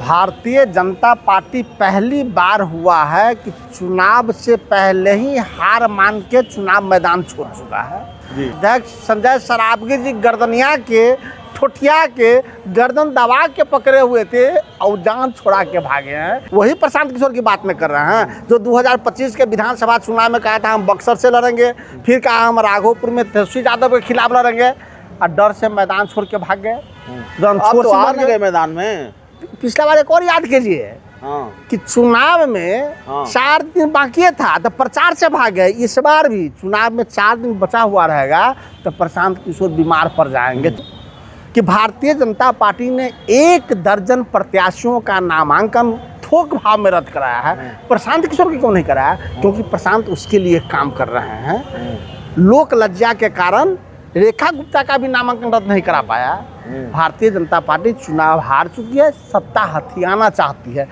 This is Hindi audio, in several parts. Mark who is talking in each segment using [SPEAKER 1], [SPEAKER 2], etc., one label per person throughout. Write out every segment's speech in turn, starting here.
[SPEAKER 1] भारतीय जनता पार्टी पहली बार हुआ है कि चुनाव से पहले ही हार मान के चुनाव मैदान छोड़ चुका है। अध्यक्ष संजय सरावगी जी गर्दनिया के ठोठिया के गर्दन दबा के पकड़े हुए थे और जान छोड़ा के भागे हैं। वही प्रशांत किशोर की बात में कर रहे हैं जो 2025 के विधानसभा चुनाव में कहा था हम बक्सर से लड़ेंगे, फिर कहा हम राघोपुर में तेजस्वी यादव के खिलाफ लड़ेंगे और डर से मैदान छोड़ के भाग गए।
[SPEAKER 2] तो आ गए मैदान में।
[SPEAKER 1] पिछला बार एक और याद कीजिए कि चुनाव में 4 दिन बाकी था तो प्रचार से भाग गए। इस बार भी चुनाव में 4 दिन बचा हुआ रहेगा तो प्रशांत किशोर बीमार पड़ जाएंगे। कि भारतीय जनता पार्टी ने 1 दर्जन प्रत्याशियों का नामांकन थोक भाव में रद्द कराया है। प्रशांत किशोर की क्यों नहीं कराया? क्योंकि प्रशांत उसके लिए काम कर रहे हैं। लोक लज्जा के कारण रेखा गुप्ता का भी नामांकन रद्द नहीं करा पाया। भारतीय जनता पार्टी चुनाव हार चुकी है, सत्ता हथियाना चाहती है।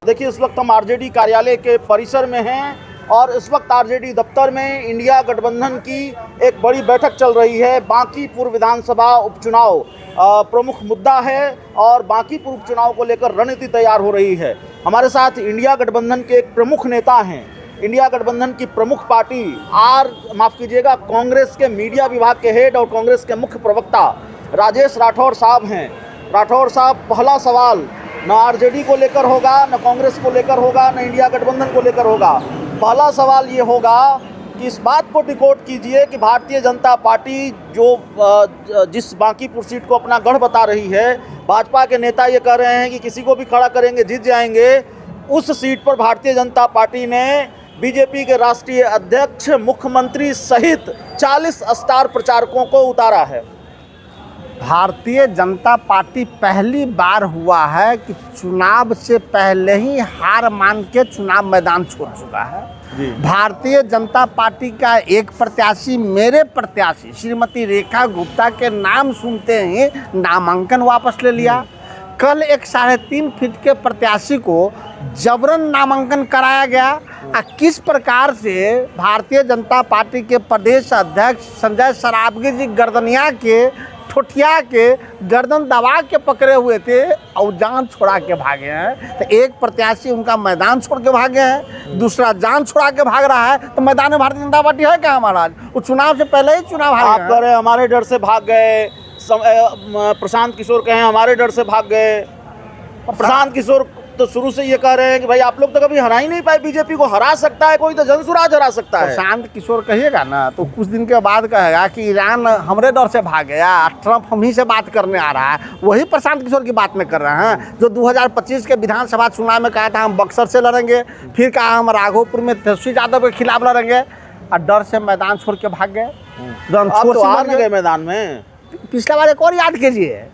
[SPEAKER 2] देखिए, इस वक्त हम आरजेडी कार्यालय के परिसर में हैं और इस वक्त आरजेडी दफ्तर में इंडिया गठबंधन की एक बड़ी बैठक चल रही है। बांकीपुर विधानसभा उपचुनाव प्रमुख मुद्दा है और बांकीपुर उपचुनाव को लेकर रणनीति तैयार हो रही है। हमारे साथ इंडिया गठबंधन के एक प्रमुख नेता हैं। इंडिया गठबंधन की प्रमुख पार्टी कांग्रेस के मीडिया विभाग के हेड और कांग्रेस के मुख्य प्रवक्ता राजेश राठौर साहब हैं। राठौर साहब, पहला सवाल न आरजेडी को लेकर होगा, न कांग्रेस को लेकर होगा, न इंडिया गठबंधन को लेकर होगा। पहला सवाल ये होगा कि इस बात को डिकोड कीजिए कि भारतीय जनता पार्टी जो जिस बांकीपुर सीट को अपना गढ़ बता रही है, भाजपा के नेता ये कह रहे हैं कि किसी को भी खड़ा करेंगे जीत जाएंगे। उस सीट पर भारतीय जनता पार्टी ने बीजेपी के राष्ट्रीय अध्यक्ष, मुख्यमंत्री सहित 40 स्टार प्रचारकों को उतारा है।
[SPEAKER 1] भारतीय जनता पार्टी पहली बार हुआ है कि चुनाव से पहले ही हार मान के चुनाव मैदान छोड़ चुका है। भारतीय जनता पार्टी का एक प्रत्याशी, मेरे प्रत्याशी श्रीमती रेखा गुप्ता के नाम सुनते ही नामांकन वापस ले लिया। कल एक 3.5 फीट के प्रत्याशी को जबरन नामांकन कराया गया। किस प्रकार से भारतीय जनता पार्टी के प्रदेश अध्यक्ष संजय सरावगी जी गर्दनिया के ठोठिया के गर्दन दबा के पकड़े हुए थे और जान छोड़ा के भागे हैं। तो एक प्रत्याशी उनका मैदान छोड़ के भागे हैं, दूसरा जान छोड़ा के भाग रहा है। तो मैदान में भारतीय जनता पार्टी है क्या महाराज? वो चुनाव से पहले ही चुनाव हार
[SPEAKER 2] आप कह रहे हैं हमारे डर से भाग गए। प्रशांत किशोर कहें हमारे डर से भाग गए। प्रशांत किशोर तो शुरू से ये कह रहे हैं कि भाई आप लोग तो कभी हरा ही नहीं पाए, बीजेपी को हरा सकता है कोई तो जनसुराज हरा सकता है।
[SPEAKER 1] प्रशांत किशोर कहिएगा ना तो कुछ दिन के बाद कहेगा कि ईरान हमरे डर से भाग गया, ट्रंप हम ही से बात करने आ रहा है। वही प्रशांत किशोर की बात में कर रहे हैं जो 2025 के विधानसभा चुनाव में कहा था हम बक्सर से लड़ेंगे, फिर कहा हम राघोपुर में तेजस्वी यादव के खिलाफ लड़ेंगे और डर से मैदान छोड़ के भाग गए।
[SPEAKER 2] तो आ गए मैदान में।
[SPEAKER 1] पिछला बार एक और याद कीजिए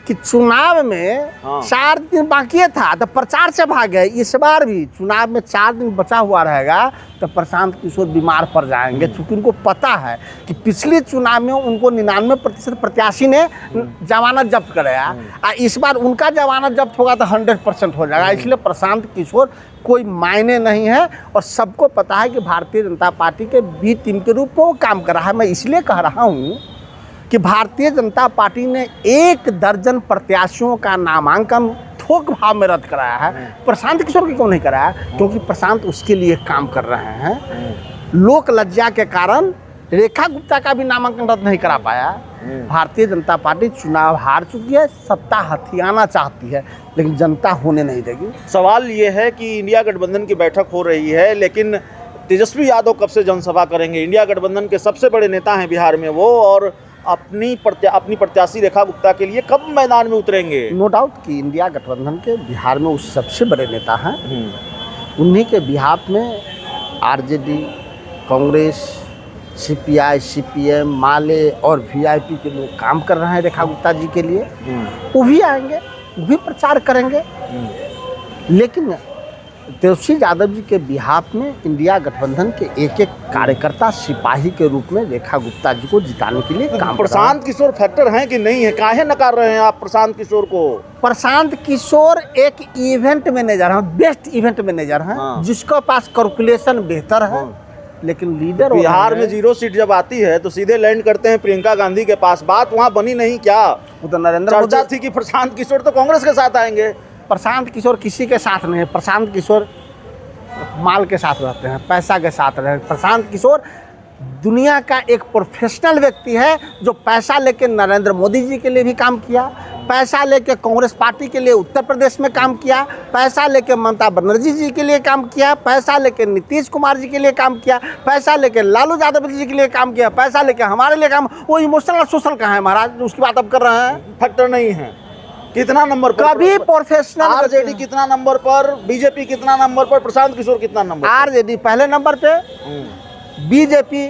[SPEAKER 1] कि चुनाव में 4 दिन बाकी था तो प्रचार से भाग गए। इस बार भी चुनाव में 4 दिन बचा हुआ रहेगा तो प्रशांत किशोर बीमार पड़ जाएंगे। क्योंकि उनको पता है कि पिछले चुनाव में उनको 99% प्रत्याशी ने जमानत जब्त कराया और इस बार उनका जमानत जब्त होगा तो 100% हो जाएगा। इसलिए प्रशांत किशोर कोई मायने नहीं है और सबको पता है कि भारतीय जनता पार्टी के बी टीम के रूप में वो काम कर रहा है। मैं इसलिए कह रहा हूँ कि भारतीय जनता पार्टी ने 1 दर्जन प्रत्याशियों का नामांकन थोक भाव में रद्द कराया है। प्रशांत किशोर की क्यों नहीं कराया? क्योंकि प्रशांत उसके लिए काम कर रहे हैं। लोक लज्जा के कारण रेखा गुप्ता का भी नामांकन रद्द नहीं करा पाया। भारतीय जनता पार्टी चुनाव हार चुकी है, सत्ता हथियाना चाहती है, लेकिन जनता होने नहीं देगी।
[SPEAKER 2] सवाल ये है कि इंडिया गठबंधन की बैठक हो रही है, लेकिन तेजस्वी यादव कब से जनसभा करेंगे? इंडिया गठबंधन के सबसे बड़े नेता हैं बिहार में वो, और अपनी प्रत्याशी रेखा गुप्ता के लिए कब मैदान में उतरेंगे?
[SPEAKER 1] नो डाउट कि इंडिया गठबंधन के बिहार में उस सबसे बड़े नेता हैं। उन्हीं के बिहार में आरजेडी, कांग्रेस, सीपीआई, सीपीएम, माले और वीआईपी के लोग काम कर रहे हैं रेखा गुप्ता जी के लिए। वो भी आएंगे, वो भी प्रचार करेंगे। लेकिन तेजस्वी यादव जी के बिहार में इंडिया गठबंधन के एक कार्यकर्ता सिपाही के रूप में रेखा गुप्ता जी को जिताने के लिए काम।
[SPEAKER 2] प्रशांत किशोर फैक्टर हैं कि नहीं है? काहे नकार रहे हैं आप प्रशांत किशोर को?
[SPEAKER 1] प्रशांत किशोर एक इवेंट मैनेजर हैं, बेस्ट इवेंट मैनेजर हैं, जिसके पास कैलकुलेशन बेहतर है। लेकिन लीडर
[SPEAKER 2] बिहार में 0 सीट जब आती है तो सीधे लैंड करते हैं प्रियंका गांधी के पास। बात वहां बनी नहीं क्या?
[SPEAKER 1] वो तो नरेंद्र
[SPEAKER 2] चर्चा
[SPEAKER 1] मोदी
[SPEAKER 2] थी कि प्रशांत किशोर तो कांग्रेस के साथ आएंगे।
[SPEAKER 1] प्रशांत किशोर किसी के साथ नहीं है। प्रशांत किशोर माल के साथ रहते हैं, पैसा के साथ रहते हैं। प्रशांत किशोर दुनिया का एक प्रोफेशनल व्यक्ति है जो पैसा लेके नरेंद्र मोदी जी के लिए भी काम किया, पैसा लेके कांग्रेस पार्टी के लिए उत्तर प्रदेश में काम किया, पैसा लेके ममता बनर्जी जी के लिए काम किया, पैसा लेके नीतीश कुमार जी के लिए काम किया, पैसा लेके लालू यादव जी के लिए काम किया, पैसा लेके हमारे लिए काम। वो इमोशनल और सोशल कहाँ है महाराज, उसकी बात अब कर रहे हैं।
[SPEAKER 2] फैक्टर नहीं है। कितना नंबर पर?
[SPEAKER 1] कभी प्रोफेशनल
[SPEAKER 2] आरजेडी कितना नंबर पर, बीजेपी कितना नंबर पर, प्रशांत किशोर कितना नंबर पर?
[SPEAKER 1] आरजेडी पहले नंबर पे, बीजेपी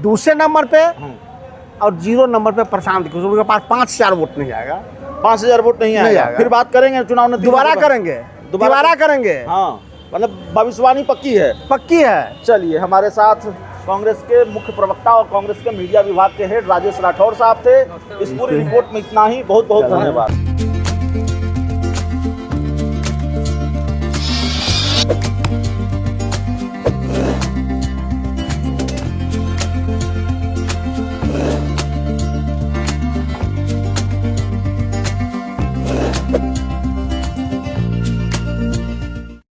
[SPEAKER 1] दूसरे नंबर पे और 0 नंबर पे प्रशांत किशोर। उनके पास 5,000 वोट नहीं आएगा।
[SPEAKER 2] 5,000 वोट नहीं आएगा। फिर बात करेंगे चुनाव में,
[SPEAKER 1] दोबारा करेंगे।
[SPEAKER 2] हाँ, मतलब भविष्यवाणी पक्की है।
[SPEAKER 1] पक्की है।
[SPEAKER 2] चलिए, हमारे साथ कांग्रेस के मुख्य प्रवक्ता और कांग्रेस के मीडिया विभाग के हेड राजेश राठौर साहब थे। इस पूरी रिपोर्ट में इतना ही। बहुत बहुत धन्यवाद।